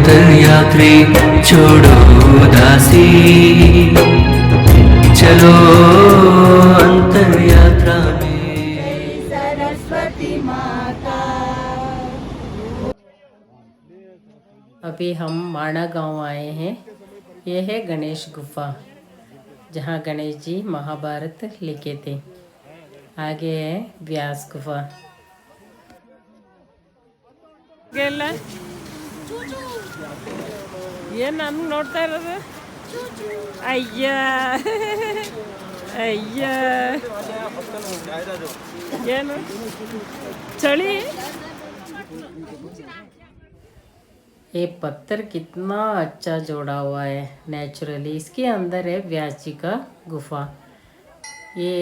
अंतर्यात्री छोड़ो उदासी, चलो अंतर्यात्रा में। सरस्वती माता। अभी हम माणा गांव आए हैं। यह है गणेश गुफा, जहाँ गणेश जी महाभारत लिखे थे। आगे है व्यास गुफा। ये ನಾನು ನೋಡ್ತಾ ಇರೋದು ಅಯ್ಯ ಅಯ್ಯ ಏನು ಚಳಿ। ये पत्थर कितना अच्छा जोड़ा हुआ है नेचुरली। इसके अंदर है व्यास जी का गुफा। ये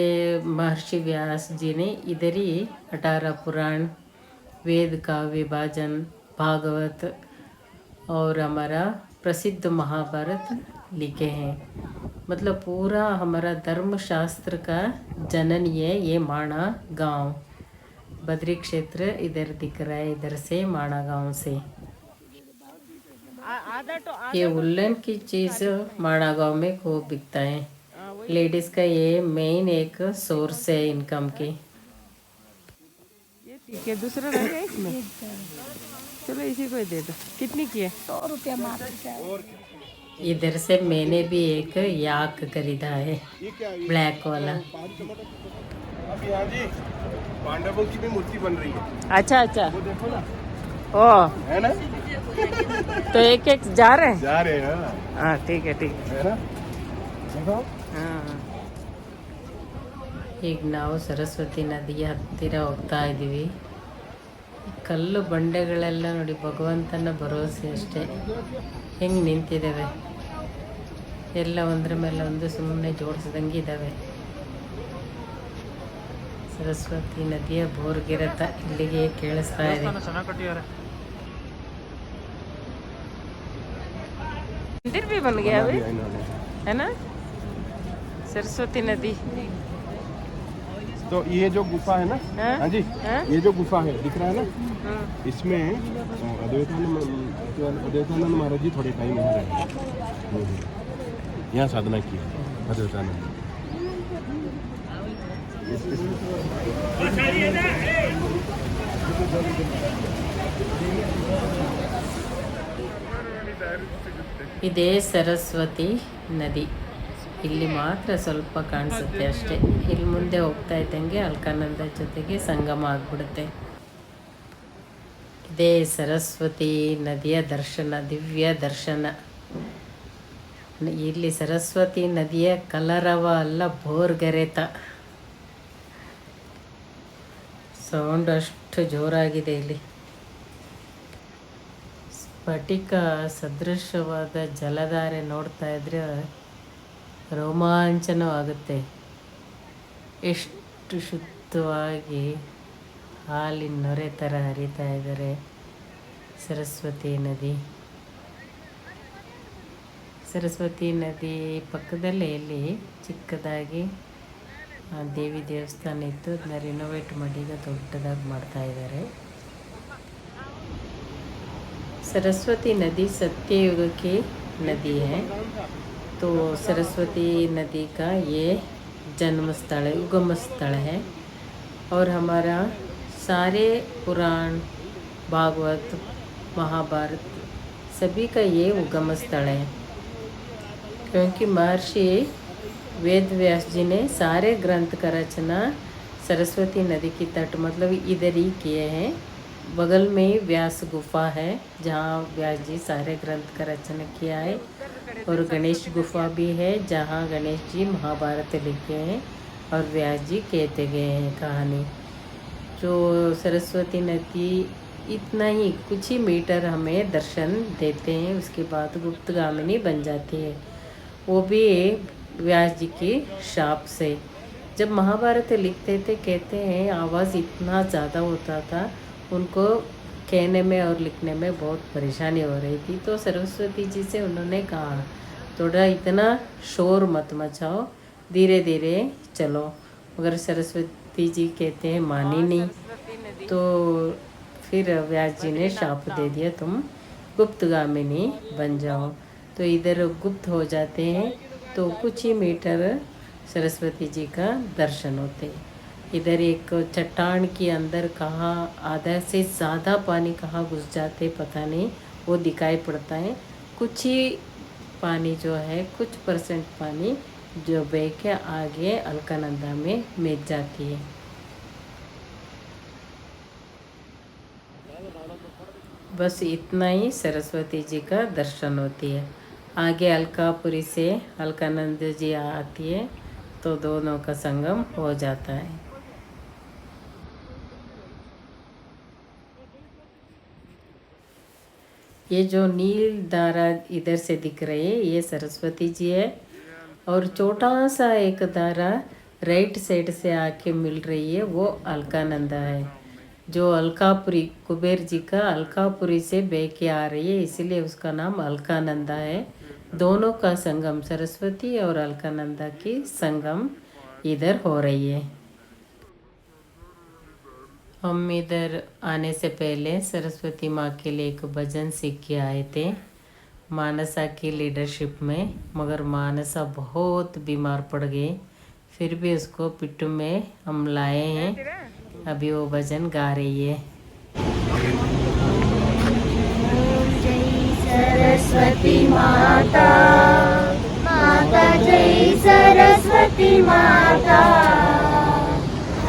महर्षि व्यास जी ने इधर ही 18 पुराण, वेद का विभाजन, भागवत और हमारा प्रसिद्ध महाभारत लिखे हैं। मतलब पूरा हमारा धर्मशास्त्र का जननी है ये माणा गांव। बद्री क्षेत्र इधर दिख रहा है, इधर से माणा गांव से। ये उल्लन की चीज़ माणा गांव में खूब बिकता है। लेडीज़ का ये मेन एक सोर्स है इनकम की। ये ठीक है, दूसरा रहेगा इसमें। चलो इसी को ही दे दो। कितनी की है? 100 रुपया मात्र। इधर से मैंने भी एक याक खरीदा है, ब्लैक वाला। अब यहाँ जी पांडवों की भी मूर्ति बन रही है। अच्छा अच्छा, वो देखो ना, ओ है ना? तो एक एक जा रहे हैं। जा रहे हैं। हाँ ठीक है ठीक है ना? देखो ಹಾಂ, ಈಗ ನಾವು ಸರಸ್ವತಿ ನದಿಯ ಹತ್ತಿರ ಹೋಗ್ತಾ ಇದ್ದೀವಿ. ಕಲ್ಲು ಬಂಡೆಗಳೆಲ್ಲ ನೋಡಿ, ಭಗವಂತನ ಭರವಸೆ ಅಷ್ಟೇ ಹೆಂಗೆ ನಿಂತಿದ್ದಾವೆ. ಎಲ್ಲ ಒಂದ್ರ ಮೇಲೆ ಒಂದು ಸುಮ್ಮನೆ ಜೋಡಿಸ್ದಂಗೆ ಇದ್ದಾವೆ. ಸರಸ್ವತಿ ನದಿಯ ಬೋರ್ಗಿರತ ಇಲ್ಲಿಗೆ ಕೇಳಿಸ್ತಾ ಇದೆ. मंदिर भी बन गया अभी, है ना? सरस्वती नदी। तो ये जो गुफा है ना, हाँ? हाँ जी, हाँ? ये जो गुफा है दिख रहा है ना, हाँ। इसमें अद्वैतानंद महाराज जी थोड़े टाइम यहाँ रहे, यहाँ साधना की अद्वैतानंद। ಇದೇ ಸರಸ್ವತಿ ನದಿ. ಇಲ್ಲಿ ಮಾತ್ರ ಸ್ವಲ್ಪ ಕಾಣಿಸುತ್ತೆ ಅಷ್ಟೇ. ಇಲ್ಲಿ ಮುಂದೆ ಹೋಗ್ತಾ ಇದ್ದಂಗೆ ಅಲ್ಕಾನಂದ ಜೊತೆಗೆ ಸಂಗಮ ಆಗ್ಬಿಡುತ್ತೆ. ಇದೇ ಸರಸ್ವತಿ ನದಿಯ ದರ್ಶನ, ದಿವ್ಯ ದರ್ಶನ. ಇಲ್ಲಿ ಸರಸ್ವತಿ ನದಿಯ ಕಲರವ ಅಲ್ಲ, ಬೋರ್ಗರೆತ. ಸೌಂಡ್ ಅಷ್ಟು ಜೋರಾಗಿದೆ ಇಲ್ಲಿ. ಸ್ಫಟಿಕ ಸದೃಶವಾದ ಜಲಧಾರೆ ನೋಡ್ತಾ ಇದ್ರೆ ರೋಮಾಂಚನವಾಗುತ್ತೆ. ಎಷ್ಟು ಶುದ್ಧವಾಗಿ ಹಾಲಿನ ನೊರೆ ಥರ ಹರಿತಾ ಇದ್ದಾರೆ ಸರಸ್ವತಿ ನದಿ. ಸರಸ್ವತಿ ನದಿ ಪಕ್ಕದಲ್ಲೇ ಇಲ್ಲಿ ಚಿಕ್ಕದಾಗಿ ದೇವಿ ದೇವಸ್ಥಾನ ಇತ್ತು. ಅದನ್ನ ರಿನೋವೇಟ್ ಮಾಡಿ ಈಗ ದೊಡ್ಡದಾಗಿ ಮಾಡ್ತಾ ಇದ್ದಾರೆ. सरस्वती नदी सत्ययुग की नदी है। तो सरस्वती नदी का ये जन्म स्थल है, उगम स्थल है। और हमारा सारे पुराण, भागवत, महाभारत सभी का ये उगम स्थल है। क्योंकि महर्षि वेद व्यास जी ने सारे ग्रंथ का रचना सरस्वती नदी की तट मतलब इधर ही किए हैं। बगल में ही व्यास गुफा है, जहाँ व्यास जी सारे ग्रंथ का रचना किया है। और गणेश गुफा भी है, जहाँ गणेश जी महाभारत लिखे हैं और व्यास जी कहते गए हैं कहानी। जो सरस्वती नदी इतना ही कुछ ही मीटर हमें दर्शन देते हैं, उसके बाद गुप्तगामिनी बन जाती है। वो भी व्यास जी की शाप से। जब महाभारत लिखते थे, कहते हैं आवाज़ इतना ज़्यादा होता था, उनको कहने में और लिखने में बहुत परेशानी हो रही थी। तो सरस्वती जी से उन्होंने कहा थोड़ा इतना शोर मत मचाओ, धीरे धीरे चलो। मगर सरस्वती जी कहते हैं मानी नहीं। तो फिर व्यास जी ने शाप दे दिया, तुम गुप्तगामिनी बन जाओ। तो इधर गुप्त हो जाते हैं तो कुछ ही मीटर सरस्वती जी का दर्शन होते हैं। इधर एक चट्टान के अंदर कहाँ आधा से ज़्यादा पानी कहाँ घुस जाते पता नहीं, वो दिखाई पड़ता है। कुछ ही पानी जो है, कुछ परसेंट पानी जो बह के आगे अलकानंदा में मिल जाती है। बस इतना ही सरस्वती जी का दर्शन होती है। आगे अलकापुरी से अलकानंद जी आती है तो दोनों का संगम हो जाता है। ये जो नील धारा इधर से दिख रही है ये सरस्वती जी है, और छोटा सा एक धारा राइट साइड से आके मिल रही है वो अलकानंदा है, जो अलकापुरी कुबेर जी का अलकापुरी से बह के आ रही है, इसीलिए उसका नाम अलकानंदा है। दोनों का संगम सरस्वती और अलकानंदा की संगम इधर हो रही है। हम इधर आने से पहले सरस्वती माँ के लिए एक भजन सीख के आए थे मानसा की लीडरशिप में, मगर मानसा बहुत बीमार पड़ गई, फिर भी उसको पिट्टू में हम लाए हैं। अभी वो भजन गा रही है। सरस्वती माता, माता जय सरस्वती माता।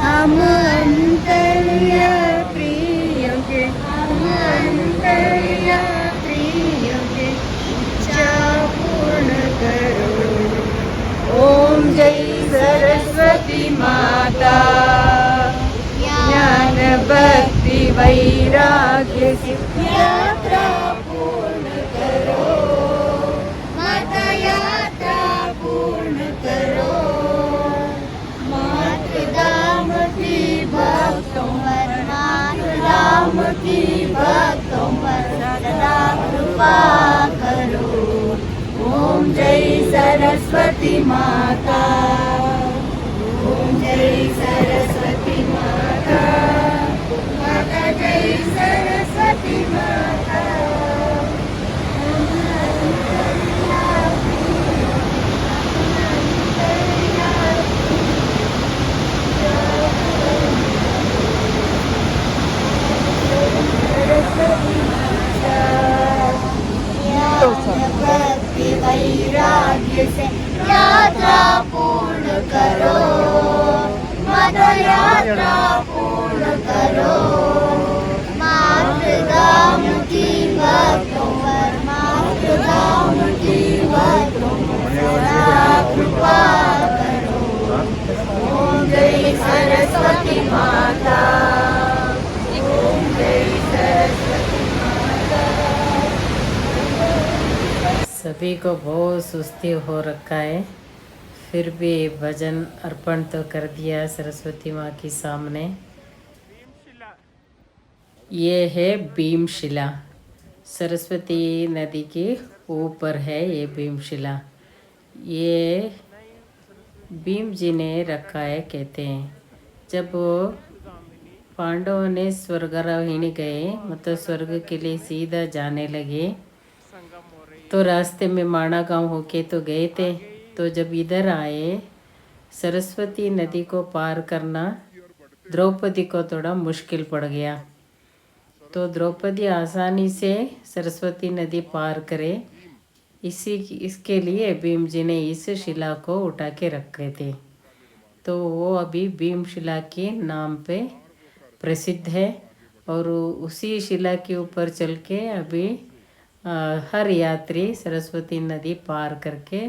हम अंतर्य प्रिय के, हम अंतर्य प्रिय के इच्छा पूर्ण करो। ओम जय सरस्वती माता। ज्ञान भक्ति वैराग्य से यात्रा पूर्ण करो। माता यात्रा पूर्ण करो। मातृधाम की भक्तों पर, मातृधाम की भक्तों पर सदा कृपा करो। ओम जय सरस्वती माता। ओम जय सरस्वती माता। माता जय सरस्वती माता। भक्ति वैराग्य से यात्रा पूर्ण करो। माता यात्रा पूर्ण करो। मातृधाम की भक्तों पर, मातृधाम की भक्तों पर सदा कृपा करो। ओम जय सरस्वती माता। ओम जय सरस्वती माता। सभी को बहुत सुस्ती हो रखा है, फिर भी भजन अर्पण तो कर दिया सरस्वती माँ के सामने। ये है भीमशिला, सरस्वती नदी के ऊपर है ये भीमशिला। ये भीम जी ने रखा है, कहते हैं जब पांडवों ने स्वर्गारोहिणी गए, मतलब स्वर्ग के लिए सीधा जाने लगे, तो रास्ते में माणा गांव होके तो गए थे, तो जब इधर आए सरस्वती नदी को पार करना द्रौपदी को थोड़ा मुश्किल पड़ गया, तो द्रौपदी आसानी से सरस्वती नदी पार करे, इसके लिए भीम जी ने इस शिला को उठा के रखे थे। तो वो अभी भीमशिला के नाम पे प्रसिद्ध है, और उसी शिला के ऊपर चल के अभी हर यात्री सरस्वती नदी पार करके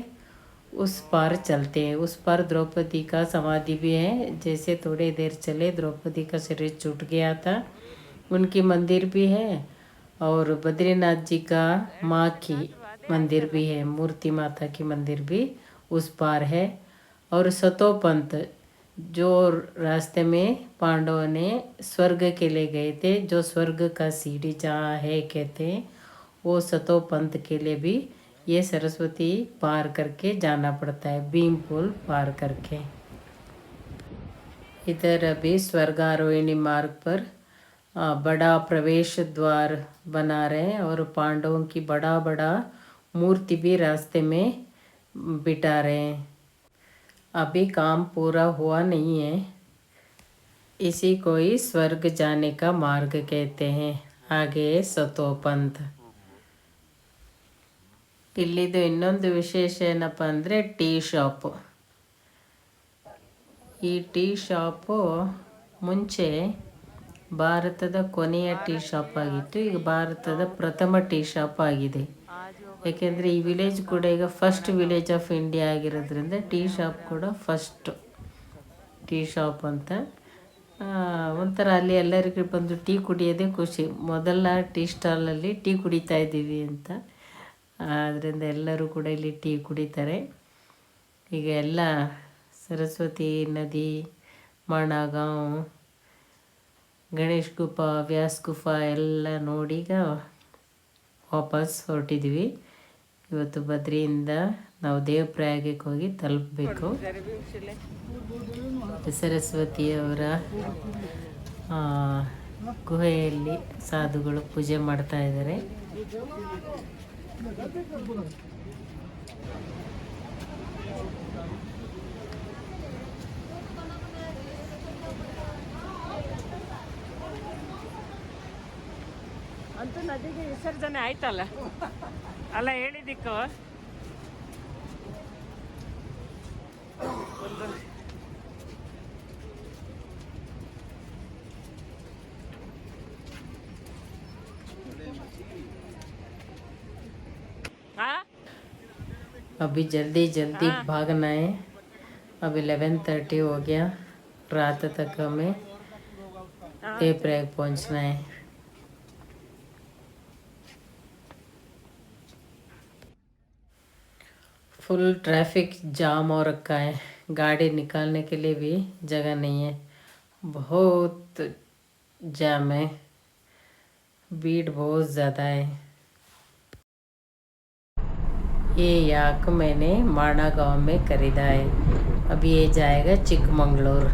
उस पार चलते हैं। उस पार द्रौपदी का समाधि भी है, जैसे थोड़ी देर चले द्रौपदी का शरीर छूट गया था, उनकी मंदिर भी है, और बद्रीनाथ जी का माँ की मंदिर भी है, मूर्ति माता की मंदिर भी उस पार है। और सतोपंथ जो रास्ते में पांडवों ने स्वर्ग के लिए गए थे, जो स्वर्ग का सीढ़ी जहाँ है कहते हैं, वो सतोपंथ के लिए भी ये सरस्वती पार करके जाना पड़ता है, भीम पुल पार करके। इधर अभी स्वर्गारोहिणी मार्ग पर बड़ा प्रवेश द्वार बना रहे हैं और पांडवों की बड़ा बड़ा मूर्ति भी रास्ते में बिठा रहे हैं। अभी काम पूरा हुआ नहीं है। इसी को ही स्वर्ग जाने का मार्ग कहते हैं। ಹಾಗೆ ಸತೋಪಂಥ। ಇಲ್ಲಿದು ಇನ್ನೊಂದು ವಿಶೇಷ ಏನಪ್ಪ ಅಂದರೆ ಟೀ ಶಾಪು। ಈ ಟೀ ಶಾಪು ಮುಂಚೆ ಭಾರತದ ಕೊನೆಯ ಟೀ ಶಾಪ್ ಆಗಿತ್ತು, ಈಗ ಭಾರತದ ಪ್ರಥಮ ಟೀ ಶಾಪ್ ಆಗಿದೆ। ಯಾಕೆಂದರೆ ಈ ವಿಲೇಜ್ ಕೂಡ ಈಗ ಫಸ್ಟ್ ವಿಲೇಜ್ ಆಫ್ ಇಂಡಿಯಾ ಆಗಿರೋದ್ರಿಂದ ಟೀ ಶಾಪ್ ಕೂಡ ಫಸ್ಟ್ ಟೀ ಶಾಪ್ ಅಂತ ಒಂಥರ ಅಲ್ಲಿ ಎಲ್ಲರಿಗೂ ಬಂದು ಟೀ ಕುಡಿಯೋದೇ ಖುಷಿ। ಮೊದಲ ಟೀ ಸ್ಟಾಲಲ್ಲಿ ಟೀ ಕುಡಿತಾ ಇದ್ದೀವಿ ಅಂತ, ಆದ್ದರಿಂದ ಎಲ್ಲರೂ ಕೂಡ ಇಲ್ಲಿ ಟೀ ಕುಡಿತಾರೆ। ಈಗ ಎಲ್ಲ ಸರಸ್ವತಿ ನದಿ, ಮಾಣಗಾಂವ್, ಗಣೇಶ್ ಗುಫಾ, ವ್ಯಾಸ್ ಗುಫಾ ಎಲ್ಲ ನೋಡಿ ಈಗ ವಾಪಸ್ ಹೊರಟಿದ್ವಿ। ಇವತ್ತು ಬದ್ರಿಯಿಂದ ನಾವು ದೇವಪ್ರಯಾಗಕ್ಕೆ ಹೋಗಿ ತಲುಪಬೇಕು। ಸರಸ್ವತಿಯವರ ಗುಹೆಯಲ್ಲಿ ಸಾಧುಗಳು ಪೂಜೆ ಮಾಡ್ತಾ ಇದ್ದಾರೆ। ಅಂತೂ ನದಿಗೆ ವಿಸರ್ಜನೆ ಆಯ್ತಲ್ಲ, ಅಲ್ಲ ಹೇಳಿದಿಕ್ಕೂ ಒಂದು अभी जल्दी जल्दी भागना है। अब 11:30 हो गया, रात तक हमें देवप्रयाग पहुंचना है। फुल ट्रैफिक जाम हो रखा है, गाड़ी निकालने के लिए भी जगह नहीं है, बहुत जाम है, भीड़ बहुत ज़्यादा है। ये याक मैंने माणा गांव में खरीदा है, अभी ये जाएगा चिकमंगलूर।